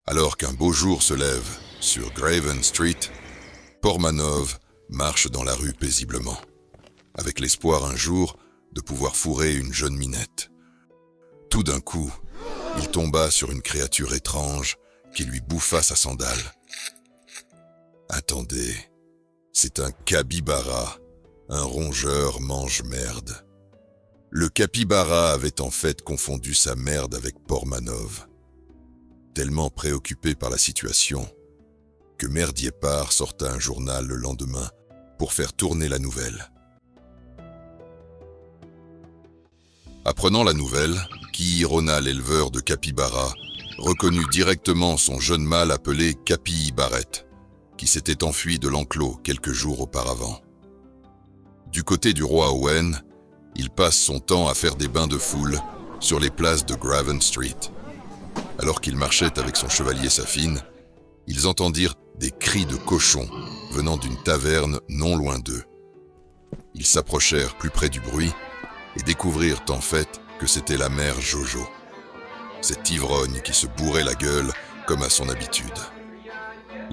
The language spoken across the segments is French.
Alors qu'un beau jour se lève sur Graven Street, Portmanov marche dans la rue paisiblement, avec l'espoir un jour de pouvoir fourrer une jeune minette. Tout d'un coup, il tomba sur une créature étrange qui lui bouffa sa sandale. Attendez, c'est un capybara, un rongeur mange-merde. Le capybara avait en fait confondu sa merde avec Portmanov. Tellement préoccupé par la situation, que Merdiépar sorta un journal le lendemain pour faire tourner la nouvelle. Apprenant la nouvelle, Kihirona, l'éleveur de capybara, reconnut directement son jeune mâle appelé Capybarette, qui s'était enfui de l'enclos quelques jours auparavant. Du côté du roi Owen, il passe son temps à faire des bains de foule sur les places de Graven Street. Alors qu'il marchait avec son chevalier Safine, ils entendirent des cris de cochons venant d'une taverne non loin d'eux. Ils s'approchèrent plus près du bruit et découvrirent en fait que c'était la mère Jojo, cette ivrogne qui se bourrait la gueule comme à son habitude.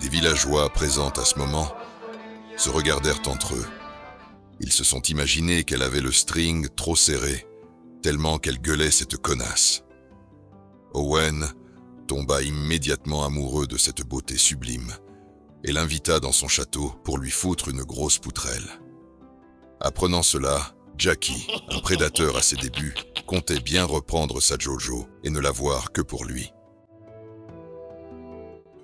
Les villageois présents à ce moment se regardèrent entre eux. Ils se sont imaginés qu'elle avait le string trop serré, tellement qu'elle gueulait cette connasse. Owen tomba immédiatement amoureux de cette beauté sublime et l'invita dans son château pour lui foutre une grosse poutrelle. Apprenant cela, Jackie, un prédateur à ses débuts, comptait bien reprendre sa Jojo et ne la voir que pour lui.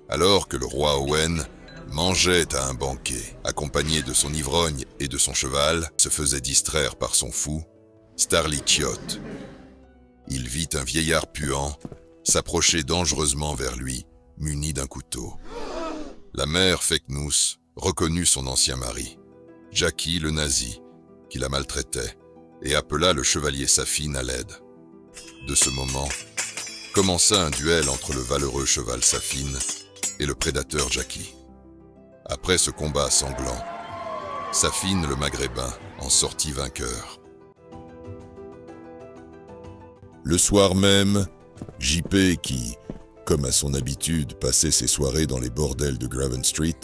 Alors que le roi Owen mangeait à un banquet, accompagné de son ivrogne et de son cheval, se faisait distraire par son fou, Starlichiot. Il vit un vieillard puant s'approcher dangereusement vers lui, muni d'un couteau. La mère Feknous reconnut son ancien mari, Jackie le nazi, qui la maltraitait, et appela le chevalier Safine à l'aide. De ce moment, commença un duel entre le valeureux cheval Safine et le prédateur Jackie. Après ce combat sanglant, Safine le maghrébin en sortit vainqueur. Le soir même, JP qui, comme à son habitude, passait ses soirées dans les bordels de Graven Street,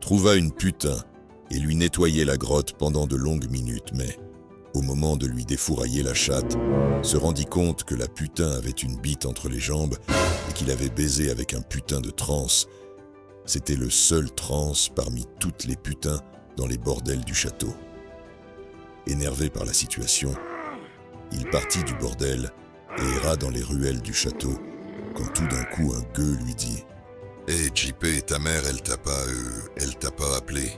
trouva une putain et lui nettoyait la grotte pendant de longues minutes, mais, au moment de lui défourailler la chatte, se rendit compte que la putain avait une bite entre les jambes et qu'il avait baisé avec un putain de trans. C'était le seul trans parmi toutes les putains dans les bordels du château. Énervé par la situation, il partit du bordel et erra dans les ruelles du château, quand tout d'un coup un gueux lui dit « Hé, JP, ta mère, elle t'a pas appelé ?»